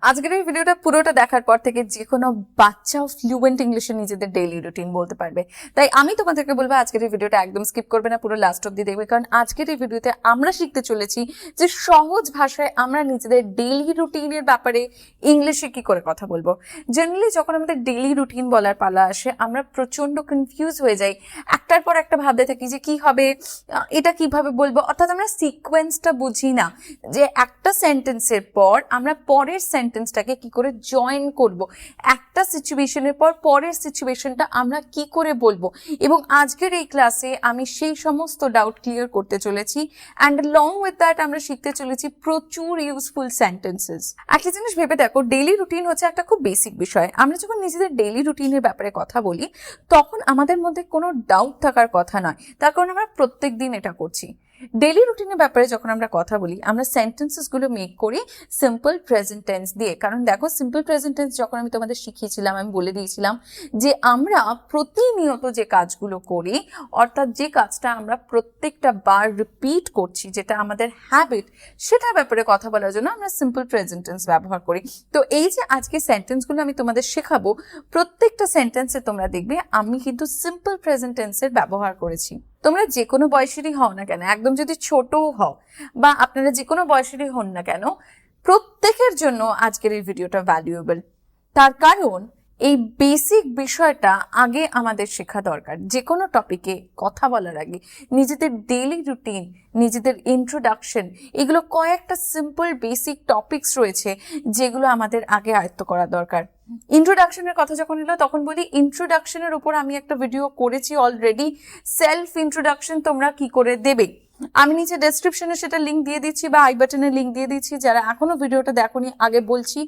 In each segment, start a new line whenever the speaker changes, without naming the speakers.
আজকের এই ভিডিওটা পুরোটা দেখার পর থেকে যে কোনো বাচ্চাও ফ্লুয়েন্ট ইংলিশে নিজেদের ডেইলি রুটিন বলতে পারবে। তাই আমি তোমাদেরকে বলবো আজকের এই ভিডিওটা একদম স্কিপ করবে না, পুরো লাস্ট অব্দি দেখবে, কারণ আজকের এই ভিডিওতে আমরা শিখতে চলেছি যে সহজ ভাষায় আমরা নিজেদের ডেইলি রুটিনের ব্যাপারে ইংলিশে কি করে কথা বলবো। জেনারেলি যখন আমাদের ডেইলি রুটিন বলার পালা আসে আমরা প্রচন্ড কনফিউজ হয়ে যাই, একটার পর একটা ভাবতে থাকি যে কি হবে, এটা কিভাবে বলবো, অর্থাৎ আমরা সিকোয়েন্সটা বুঝি না যে একটা সেন্টেন্সের পর আমরা পরের সেন্টেন্সটাকে কি করে জয়েন করব, একটা সিচুয়েশনের পর পরের সিচুয়েশনটা আমরা কি করে বলবো। এবং আজকের এই ক্লাসে আমি সেই সমস্ত ডাউট ক্লিয়ার করতে চলেছি, অ্যান্ড লং উইথ দ্যাট আমরা শিখতে চলেছি প্রচুর ইউজফুল সেন্টেন্সেস। একটা জিনিস ভেবে দেখো, ডেইলি রুটিন হচ্ছে একটা খুব বেসিক বিষয়। আমরা যখন নিজেদের ডেইলি রুটিনের ব্যাপারে কথা বলি তখন আমাদের মধ্যে কোনো ডাউট থাকার কথা নয়, তার কারণ আমরা প্রত্যেক দিন এটা করছি। ডেইলি রুটিনের ব্যাপারে যখন আমরা কথা বলি আমরা সেন্টেন্সেসগুলো মেক করি সিম্পল প্রেজেন্ট টেন্স দিয়ে। কারণ দেখো, সিম্পল প্রেজেন্ট টেন্স যখন আমি তোমাদের শিখিয়েছিলাম আমি বলে দিয়েছিলাম যে আমরা প্রতিনিয়ত যে কাজগুলো করি, অর্থাৎ যে কাজটা আমরা প্রত্যেকটা বার রিপিট করছি, যেটা আমাদের হ্যাবিট, সেটার ব্যাপারে কথা বলার জন্য আমরা সিম্পল প্রেজেন্ট টেন্স ব্যবহার করি। তো এই যে আজকে সেন্টেন্সগুলো আমি তোমাদের শেখাবো, প্রত্যেকটা সেন্টেন্সে তোমরা দেখবে আমি কিন্তু সিম্পল প্রেজেন্ট টেন্সের ব্যবহার করেছি। তোমরা যে কোনো বয়সেরই হও না কেন, একদম যদি ছোটও হও বা আপনারা যে কোনো বয়সেরই হন না কেন, প্রত্যেকের জন্য আজকের এই ভিডিওটা ভ্যালুয়েবল। তার কারণ এই বেসিক বিষয়টা আগে আমাদের শেখা দরকার। যে কোনো টপিকে কথা বলার আগে নিজেদের ডেইলি রুটিন, নিজেদের ইন্ট্রোডাকশন, এগুলো কয়েকটা সিম্পল বেসিক টপিকস রয়েছে যেগুলো আমাদের আগে আয়ত্ত করা দরকার। ইন্ট্রোডাকশনের কথা যখন এলো তখন বলি, ইন্ট্রোডাকশনের উপর আমি একটা ভিডিও করেছি অলরেডি, সেলফ ইন্ট্রোডাকশন তোমরা কি করে দেবে। আমি নিচে ডেসক্রিপশনে সেটা লিঙ্ক দিয়ে দিচ্ছি বা আই বাটনে লিঙ্ক দিয়ে দিচ্ছি। যারা এখনো ভিডিওটা দেখোনি, আগে বলছি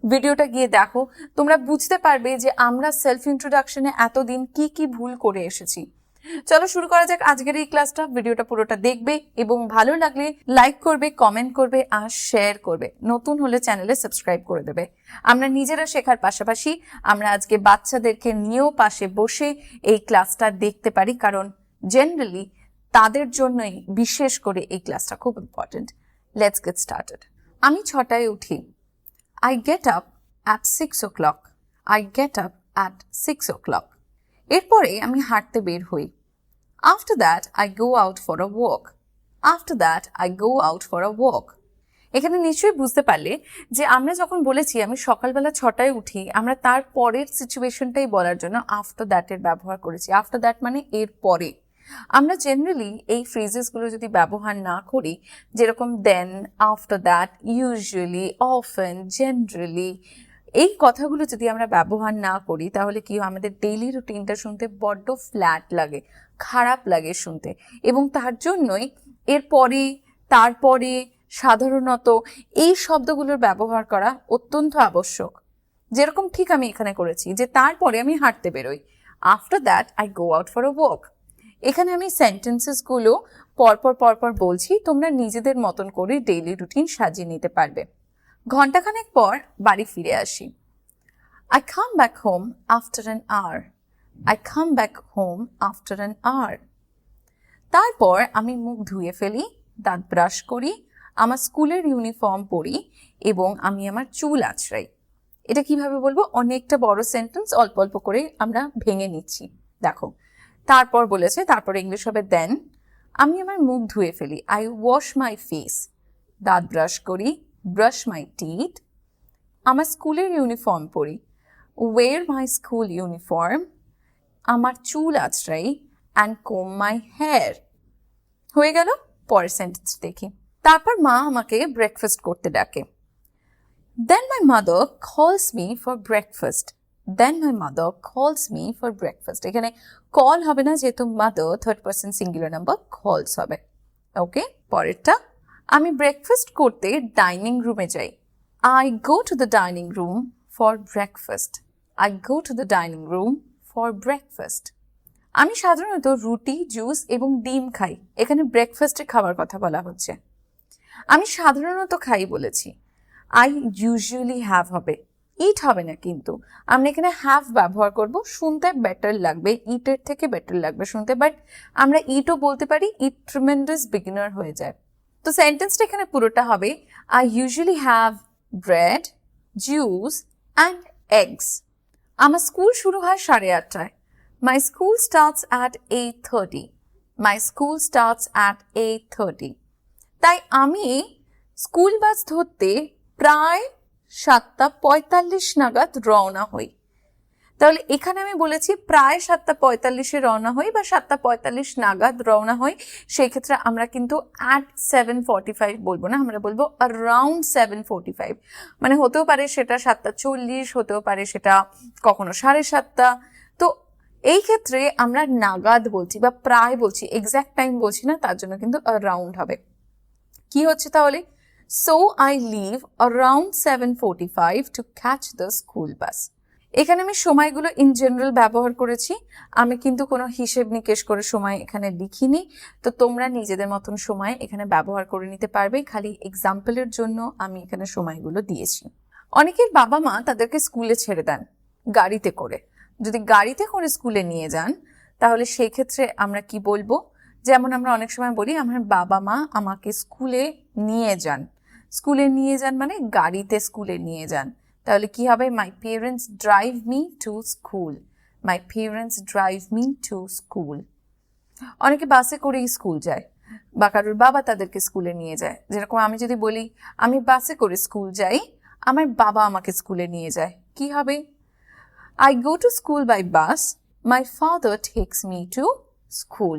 ভিডিওটা গিয়ে দেখো, তোমরা বুঝতে পারবে যে আমরা সেলফ ইন্ট্রোডাকশনে এতদিন কি কি ভুল করে এসেছি। চলো শুরু করা যাক আজকের এই ক্লাসটা। ভিডিওটা পুরোটা দেখবে এবং ভালো লাগলে লাইক করবে, কমেন্ট করবে আর শেয়ার করবে। নতুন হলে চ্যানেলে সাবস্ক্রাইব করে দেবে। আমরা নিজেরা শেখার পাশাপাশি আমরা আজকে বাচ্চাদেরকে নিয়েও পাশে বসে এই ক্লাসটা দেখতে পারি, কারণ জেনারেলি তাদের জন্যই বিশেষ করে এই ক্লাসটা খুব ইম্পর্টেন্ট। Let's get started. আমি 6টায় উঠি। I get up at 6 o'clock. I get up at 6 o'clock. এরপরে আমি হাঁটতে বের হই। After that, I go out for a walk. After that, I go out for a walk. এখানে নিশ্চয়ই বুঝতে পারলে যে আমরা যখন বলেছি আমি সকালবেলা 6টায় উঠি, আমরা তার পরের সিচুয়েশনটাই বলার জন্য আফটার দ্যাটের ব্যবহার করেছি। আফটার দ্যাট মানে এর পরে। আমরা জেনারেলি এই ফ্রেজেসগুলো যদি ব্যবহার না করি, যেরকম then, after that, usually, often, generally, এই কথাগুলো যদি আমরা ব্যবহার না করি তাহলে কি আমাদের ডেইলি রুটিনটা শুনতে বড্ড ফ্ল্যাট লাগে, খারাপ লাগে শুনতে। এবং তার জন্যই এরপরে, তারপরে, সাধারণত এই শব্দগুলোর ব্যবহার করা অত্যন্ত আবশ্যক। যেরকম ঠিক আমি এখানে করেছি যে তারপরে আমি হাঁটতে বেরোই। After that I go out for a walk. এখানে আমি সেন্টেন্সেসগুলো পরপর পরপর বলছি, তোমরা নিজেদের মতন করে ডেইলি রুটিন সাজিয়ে নিতে পারবে। ঘন্টাখানেক পর বাড়ি ফিরে আসি। I come back home after an hour. I come back home after an hour. তারপর আমি মুখ ধুয়ে ফেলি, দাঁত ব্রাশ করি, আমার স্কুলের ইউনিফর্ম পরি এবং আমি আমার চুল আঁচড়াই। এটা কিভাবে বলবো? অনেকটা বড় সেন্টেন্স, অল্প অল্প করে আমরা ভেঙে নিচ্ছি। দেখো, তারপর বলেছে, তারপর ইংলিশ হবে দেন। আমি আমার মুখ ধুয়ে ফেলি। I wash my face. দাঁত ব্রাশ করি, ব্রাশ মাই টিথ। আমার স্কুলের ইউনিফর্ম পরি, ওয়ের মাই স্কুল ইউনিফর্ম। আমার চুল আঁচড়াই, অ্যান্ড কোম মাই হেয়ার। হয়ে গেল। পরের সেন্টেন্স দেখি। তারপর মা আমাকে ব্রেকফাস্ট করতে ডাকে। Then my mother calls me for breakfast. Then my mother calls me for breakfast. এখানে কল হবে না, যেহেতু mother third person singular number, calls হবে। ওকে, পরেরটা। আমি ব্রেকফাস্ট করতে ডাইনিং রুমে যাই। I go to the dining room for breakfast. I go to the dining room for breakfast. আমি সাধারণত রুটি, জুস এবং ডিম খাই। এখানে ব্রেকফাস্টে খাবার কথা বলা হচ্ছে। আমি সাধারণত খাই বলেছি, আই ইউজুয়ালি হ্যাভ হবে, ইট হবে না, কিন্তু আমরা এখানে হ্যাভ ব্যবহার করব। শুনতে বেটার লাগবে, ইটের থেকে বেটার লাগবে শুনতে, বাট আমরা ইটও বলতে পারি, ইট ট্রিমেন্ডাস বিগিনার হয়ে যায়। তো সেন্টেন্সটা এখানে পুরোটা হবে, I usually have bread juice and eggs. আমার স্কুল শুরু হয় 8:30টায়। My school starts at 8:30. My school starts at 8:30. তাই আমি স্কুল বাস ধরতে প্রায় 7:45 নাগাদ রওনা হই। তাহলে এখানে আমি বলেছি প্রায় 7:45 রওনা হই বা 7:45 নাগাদ রওনা হই, সেই ক্ষেত্রে আমরা কিন্তু at 7:45 বলবো না, আমরা বলবো around 7:45। মানে হতেও পারে সেটা 7:40, হতেও পারে সেটা কখনো 7:30। তো এই ক্ষেত্রে আমরা নাগাদ বলছি বা প্রায় বলছি, এক্স্যাক্ট টাইম বলছি না, তার জন্য কিন্তু around হবে। কি হচ্ছে তাহলে? So I leave around 7:45 to catch the school bus. এখানে আমি সময়গুলো ইন জেনারেল ব্যবহার করেছি, আমি কিন্তু কোনো হিসেব নিকেশ করে সময় এখানে লিখিনি। তো তোমরা নিজেদের মতন সময় এখানে ব্যবহার করে নিতে পারবে, খালি এক্সাম্পলের জন্য আমি এখানে সময়গুলো দিয়েছি। অনেকের বাবা মা তাদেরকে স্কুলে ছেড়ে দেন গাড়িতে করে। যদি গাড়িতে করে স্কুলে নিয়ে যান তাহলে সেই ক্ষেত্রে আমরা কি বলবো? যেমন আমরা অনেক সময় বলি আমার বাবা মা আমাকে স্কুলে নিয়ে যান। স্কুলে নিয়ে যান মানে গাড়িতে স্কুলে নিয়ে যান। তাহলে কি হবে? My parents drive me to school. My parents drive me to school. অনেকে বাসে করেই স্কুল যায় বা কারোর বাবা তাদেরকে স্কুলে নিয়ে যায়। যেরকম আমি যদি বলি আমি বাসে করে স্কুল যাই, আমার বাবা আমাকে স্কুলে নিয়ে যায়, কি হবে? I go to school by bus. My father takes me to school.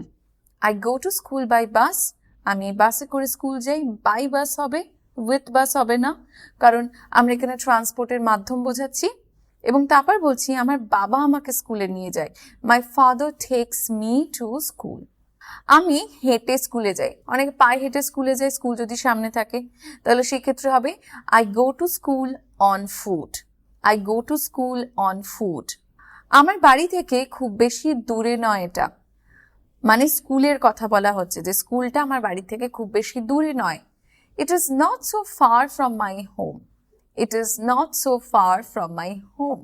I go to school by bus. আমি বাসে করে স্কুল যাই, বাই বাস হবে, উইথ বাস হবে না, কারণ আমরা এখানে ট্রান্সপোর্টের মাধ্যম বোঝাচ্ছি। এবং তারপর বলছি আমার বাবা আমাকে স্কুলে নিয়ে যায়, my father tax me to school. আমি হেঁটে স্কুলে যাই, অনেকে পায়ে হেঁটে স্কুলে যায় স্কুল যদি সামনে থাকে, তাহলে সেক্ষেত্রে হবে I go to school on foot. I go to school on foot. আমার বাড়ি থেকে খুব বেশি দূরে নয় এটা, মানে স্কুলের কথা বলা হচ্ছে যে স্কুলটা আমার বাড়ি থেকে খুব বেশি দূরে নয়। It is not so far from my home. It is not so far from my home.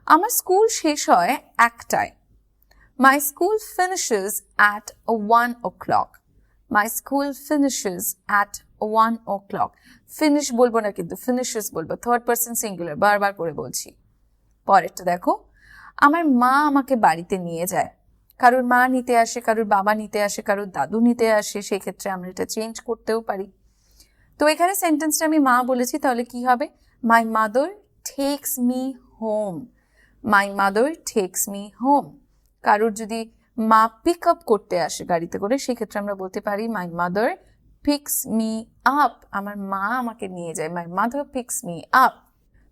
আমার স্কুল শেষ হয় 1টায়। My school finishes at 1 o'clock. My school finishes at 1 o'clock. Finish বলবো না, কিন্তু ফিনিশেস বলবো, থার্ড পারসন সিঙ্গুলার, বারবার করে বলছি। পরেরটা দেখো, আমার মা আমাকে বাড়িতে নিয়ে যায়। কারোর মা নিতে আসে, কারোর বাবা নিতে আসে, কারোর দাদু নিতে আসে, সেই ক্ষেত্রে আমরা এটা চেঞ্জ করতেও পারি। তো এখানে সেন্টেন্সটা আমি মা বলেছি, তাহলে কি হবে? My mother tax me home. My mother tax me home. কারোর যদি মা পিক আপ করতে আসে গাড়িতে করে, সেক্ষেত্রে আমরা বলতে পারি my mother peaks me up. আমার মা আমাকে নিয়ে যায়, my mother peaks me up.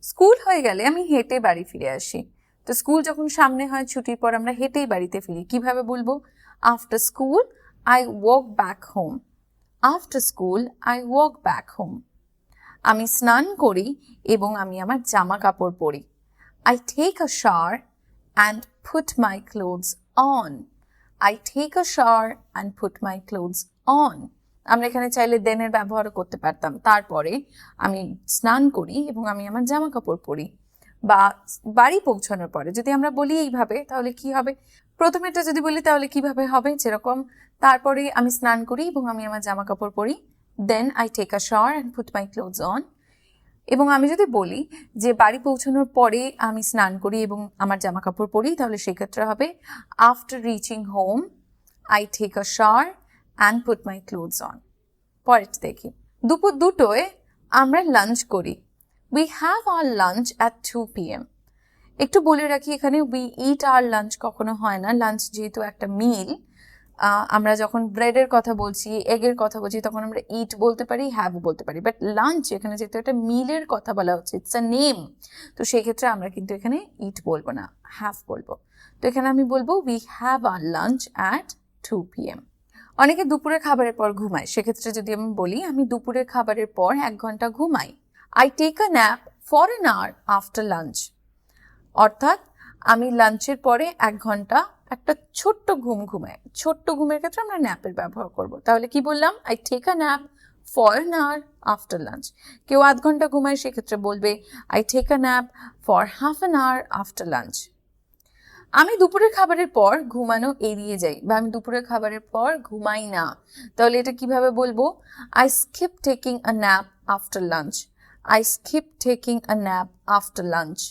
School হয়ে গেলে আমি হেঁটে বাড়ি ফিরে আসি। তো স্কুল যখন সামনে হয়, ছুটির পর আমরা হেঁটেই বাড়িতে ফিরি। কিভাবে বলবো? After school I walk back home. After school I walk back home. আমি স্নান করি এবং আমি আমার জামা কাপড় পরি। I take a shower and put my clothes on. I take a shower and put my clothes on. আমরা এখানে চাইলে দেনের ব্যবহারও করতে পারতাম। তারপরে আমি স্নান করি এবং আমি আমার জামা কাপড় পরি। বা বাড়ি পৌঁছানোর পরে যদি আমরা বলি এইভাবে, তাহলে কি হবে? প্রথমেটা যদি বলি তাহলে কিভাবে হবে? যেরকম তারপরে আমি স্নান করি এবং আমি আমার জামা কাপড় পরি, then I take a shower and put my clothes on. এবং আমি যদি বলি যে বাড়ি পৌঁছানোর পরে আমি স্নান করি এবং আমার জামা কাপড় পরি, তাহলে সেক্ষেত্রে হবে after reaching home I take a shower and put my clothes on. পরেরটা দেখি, দুপুর 2টোয় আমরা লাঞ্চ করি। We have our lunch at 2 PM. একটু বলে রাখি, এখানে উই ইট আওয়ার লাঞ্চ কখনো হয় না। লাঞ্চ যেহেতু একটা মিল, আমরা যখন ব্রেডের কথা বলছি, এগের কথা বলছি, তখন আমরা ইট বলতে পারি, হ্যাভ বলতে পারি। বাট লাঞ্চ এখানে যেহেতু একটা মিলের কথা বলা হচ্ছে, ইটস আ নেম, তো সেই ক্ষেত্রে আমরা কিন্তু এখানে ইট বলবো না, হ্যাভ বলবো। তো এখানে আমি বলবো we have our lunch at 2 PM. অনেকে দুপুরের খাবারের পর ঘুমায়, সেক্ষেত্রে যদি আমি বলি আমি দুপুরের খাবারের পর 1 ঘন্টা ঘুমাই। I take a nap for an hour after lunch. অর্থাৎ আমি লাঞ্চের পরে 1 ঘন্টা একটা ছোট্ট ঘুম ঘুমাই। ছোট্ট ঘুমের ক্ষেত্রে আমরা ন্যাপের ব্যবহার করব। তাহলে কি বললাম? I take a nap for an hour after lunch. কেউ 1/2 ঘন্টা ঘুমায়, সেক্ষেত্রে বলবে I take a nap for half an hour after lunch. আমি দুপুরের খাবারের পর ঘুমানো এড়িয়ে যাই বা আমি দুপুরের খাবারের পর ঘুমাই না, তাহলে এটা কিভাবে বলবো? I skip taking a nap after lunch. I skip taking a nap after lunch.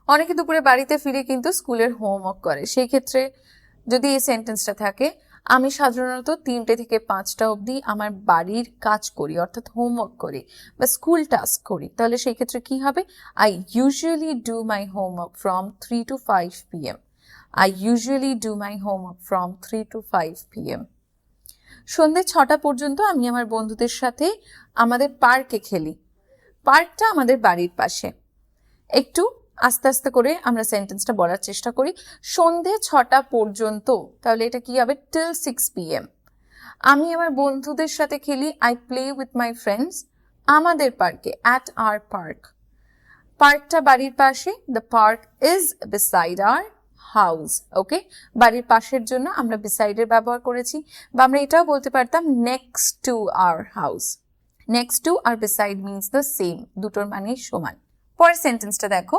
অনেকে দুপুরে বাড়িতে ফিরে কিন্তু স্কুলের হোমওয়ার্ক করে, সেই ক্ষেত্রে যদি এই সেন্টেন্সটা থাকে, আমি সাধারণত 3টে থেকে 5টা অবধি আমার বাড়ির কাজ করি, অর্থাৎ হোমওয়ার্ক করি বা স্কুল টাস্ক করি, তাহলে সেই ক্ষেত্রে কি হবে? I usually do my homework from 3 to 5 p.m. I usually do my homework from 3 to 5 p.m. সন্ধ্যে 6টা পর্যন্ত আমি আমার বন্ধুদের সাথে আমাদের পার্কে খেলি। পার্কটা আমাদের বাড়ির পাশে। একটু আস্তে আস্তে করে আমরা সেন্টেন্সটা বলার চেষ্টা করি। সন্ধ্যে 6টা পর্যন্ত, তাহলে এটা কি হবে? till 6 p.m. আমি আমার বন্ধুদের সাথে খেলি, I play with my friends, আমাদের পার্কে, at our park. পার্কটা বাড়ির পাশে, the park is beside our house. ওকে, বাড়ির পাশের জন্য আমরা beside এর ব্যবহার করেছি, বা আমরা এটাও বলতে পারতাম next to our house. next to R beside means the same, দুটোর মানে সমান। পরের সেন্টেন্সটা দেখো,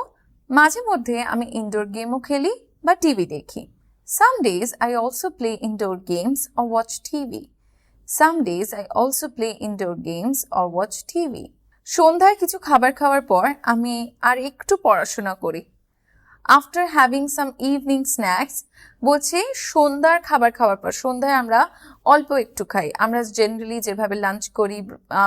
মাঝে মধ্যে আমি ইনডোর গেমও খেলি বা টিভি দেখি। Some days I also play indoor games or watch TV. Some days I also play indoor games or watch TV. সন্ধ্যায় কিছু খাবার খাওয়ার পর আমি আর একটু পড়াশোনা করি। After having some evening snacks, বলছে সন্ধ্যার খাবার খাওয়ার পর। সন্ধ্যায় আমরা অল্প একটু খাই, আমরা জেনারেলি যেভাবে লাঞ্চ করি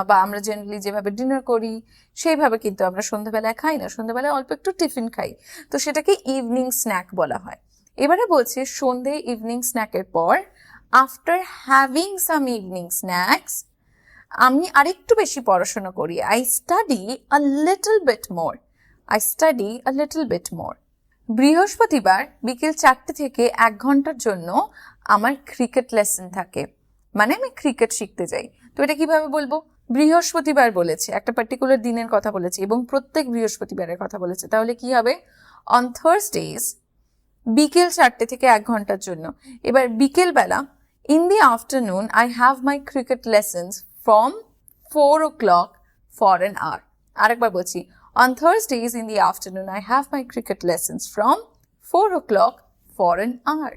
বা আমরা জেনারেলি যেভাবে ডিনার করি সেইভাবে কিন্তু আমরা সন্ধ্যাবেলায় খাই না, সন্ধ্যাবেলায় অল্প একটু টিফিন খাই, তো সেটাকে ইভিনিং স্ন্যাক বলা হয়। এবারে বলছে সন্ধ্যে ইভিনিং স্ন্যাকের পর, after having some evening snacks, আমি আরেকটু বেশি পড়াশোনা করি। I study a little bit more. I study a little bit more. বৃহস্পতিবার বিকেল 4টে থেকে 1 ঘন্টার জন্য আমার ক্রিকেট লেসন থাকে, মানে আমি ক্রিকেট শিখতে যাই। তো এটা কিভাবে বলবো? বৃহস্পতিবার বলেছে, একটা পার্টিকুলার দিনের কথা বলেছে এবং প্রত্যেক বৃহস্পতিবারের কথা বলেছে, তাহলে কি হবে? অন থার্সডেজ, বিকেল 4টে থেকে 1 ঘন্টার জন্য। এবার বিকেল বেলা, in the afternoon I have my cricket lessons from 4 o'clock for an hour. আরেকবার বলছি, on Thursdays in the afternoon I have my cricket lessons from 4 o'clock for an hour.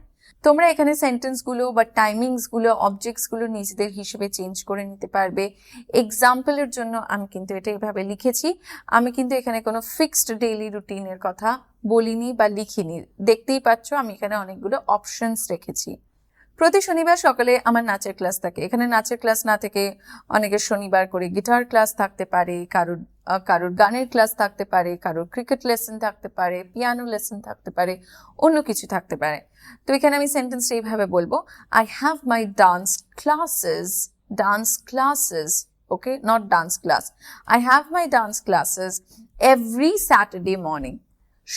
তোমরা এখানে সেন্টেন্সগুলো বা টাইমিংসগুলো, অবজেক্টসগুলো নিজেদের হিসেবে চেঞ্জ করে নিতে পারবে। এক্সাম্পলের জন্য আমি কিন্তু এটা এইভাবে লিখেছি, আমি কিন্তু এখানে কোনো ফিক্সড ডেইলি রুটিনের কথা বলিনি বা লিখিনি। দেখতেই পাচ্ছ আমি এখানে অনেকগুলো অপশনস রেখেছি। প্রতি শনিবার সকালে আমার নাচের ক্লাস থাকে। এখানে নাচের ক্লাস না থেকে অনেকের শনিবার করে গিটার ক্লাস থাকতে পারে, কারোর গানের ক্লাস থাকতে পারে, কারোর ক্রিকেট লেসন থাকতে পারে, পিয়ানো লেসন থাকতে পারে, অন্য কিছু থাকতে পারে। তো এখানে আমি সেন্টেন্সটা এইভাবে বলবো, I have my dance classes, okay, not dance class. I have my dance classes every Saturday morning.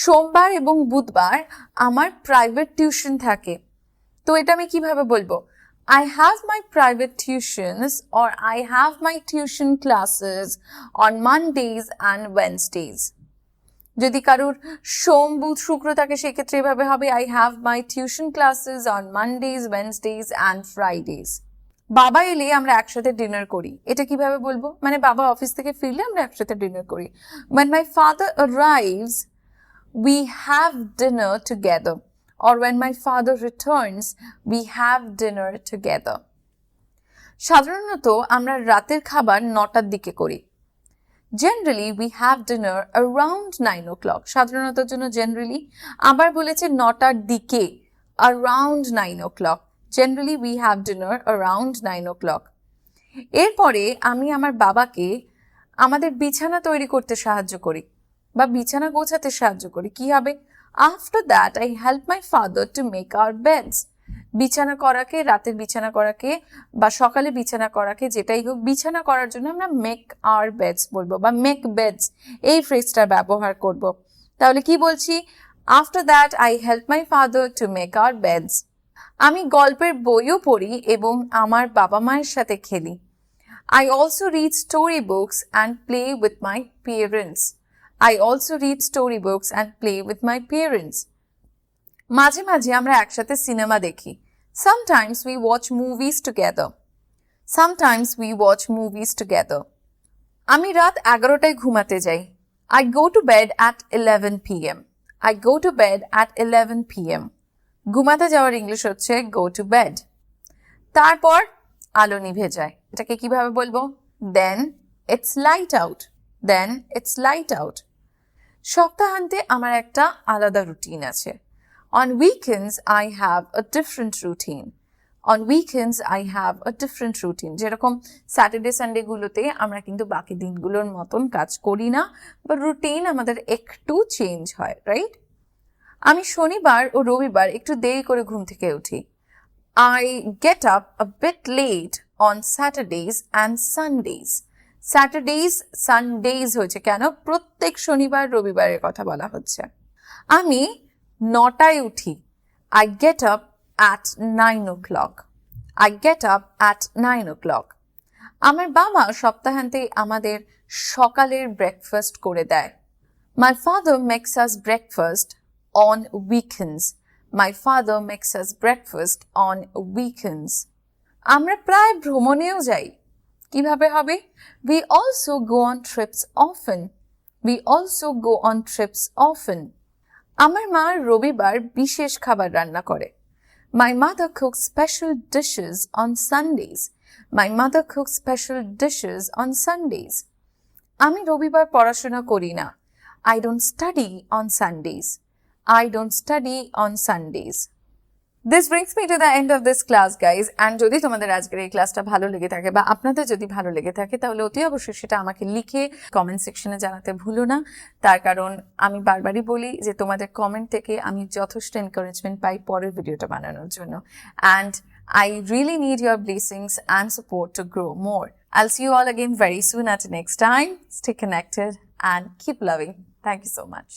সোমবার এবং বুধবার আমার প্রাইভেট টিউশন থাকে। তো এটা আমি কিভাবে বলবো? I have my private tuitions or I have my tuition classes on Mondays and Wednesdays. যদি কারোর সোম, বুধ, শুক্র থাকে সেক্ষেত্রে এভাবে হবে, I have my tuition classes on Mondays, Wednesdays and Fridays. বাবা এলে আমরা একসাথে ডিনার করি। এটা কিভাবে বলবো? মানে বাবা অফিস থেকে ফিরলে আমরা একসাথে ডিনার করি। When my father arrives, we have dinner together. Or when my father returns, we have dinner together. সাধারণত আমরা রাতের খাবার 9টার দিকে করি। Generally, we have dinner around 9 o'clock. সাধারণতর জন্য generally, আবার বলেছে 9টার দিকে, around 9 o'clock. Generally, we have dinner around 9 o'clock. এরপরে আমি আমার বাবাকে আমাদের বিছানা তৈরি করতে সাহায্য করি বা বিছানা গোছাতে সাহায্য করি। কি হবে? After that, I help my father to make our beds. বিছানা করাকে, রাতের বিছানা করাকে বা সকালে বিছানা করাকে, যেটাই হোক, বিছানা করার জন্য আমরা make our beds বলবো বা make beds, এই ফ্রেজটা ব্যবহার করব। তাহলে কি বলছি? After that, I help my father to make our beds. আমি গল্পের বইও পড়ি এবং আমার বাবা মায়ের সাথে খেলি। I also read story books and play with my parents. I also read storybooks and play with my parents. মাঝে মাঝে আমরা একসাথে সিনেমা দেখি। Sometimes we watch movies together. Sometimes we watch movies together. আমি রাত 11টায় ঘুমাতে যাই। I go to bed at 11 p.m. I go to bed at 11 p.m. ঘুমাতে যাওয়ার ইংলিশ হচ্ছে go to bed. তারপর আলো নিভে যায়। এটাকে কিভাবে বলবো? Then it's light out. Then it's light out. সপ্তাহান্তে আমার একটা আলাদা রুটিন আছে। On weekends I have a different routine. On weekends I have a different routine. যেরকম স্যাটারডে সানডেগুলোতে আমরা কিন্তু বাকি দিনগুলোর মতন কাজ করি না, বা রুটিন আমাদের একটু চেঞ্জ হয়, রাইট? আমি শনিবার ও রবিবার একটু দেরি করে ঘুম থেকে উঠি। I get up a bit late on Saturdays and Sundays. Saturdays, Sundays হয়েছে কেন? প্রত্যেক শনিবার রবিবারের কথা বলা হচ্ছে। আমি 9টায় উঠি। I get up at 9 o'clock. I get up at 9 o'clock. আমার বাবা সপ্তাহান্তে আমাদের সকালের ব্রেকফাস্ট করে দেয়। My father makes us breakfast on weekends. My father makes us breakfast on weekends. আমরা প্রায় ভ্রমণেও যাই। কিভাবে হবে? We also go on trips often. We also go on trips often. আমার মা রবিবার বিশেষ খাবার রান্না করে। My mother cooks special dishes on Sundays. My mother cooks special dishes on Sundays. আমি রবিবার পড়াশোনা করি না। I don't study on Sundays. I don't study on Sundays. This brings me to the end of this class, guys. And যদি তোমাদের আজকের এই ক্লাসটা ভালো লেগে থাকে বা আপনাদের যদি ভালো লেগে থাকে, তাহলে অতি অবশ্যই সেটা আমাকে লিখে কমেন্ট সেকশনে জানাতে ভুলো না। তার কারণ আমি বারবারই বলি যে তোমাদের কমেন্ট থেকে আমি যথেষ্ট এনকারেজমেন্ট পাই পরের ভিডিওটা বানানোর জন্য। And I really need your blessings and support to grow more. I'll see you all again very soon at the next time. Stay connected and keep loving. Thank you so much.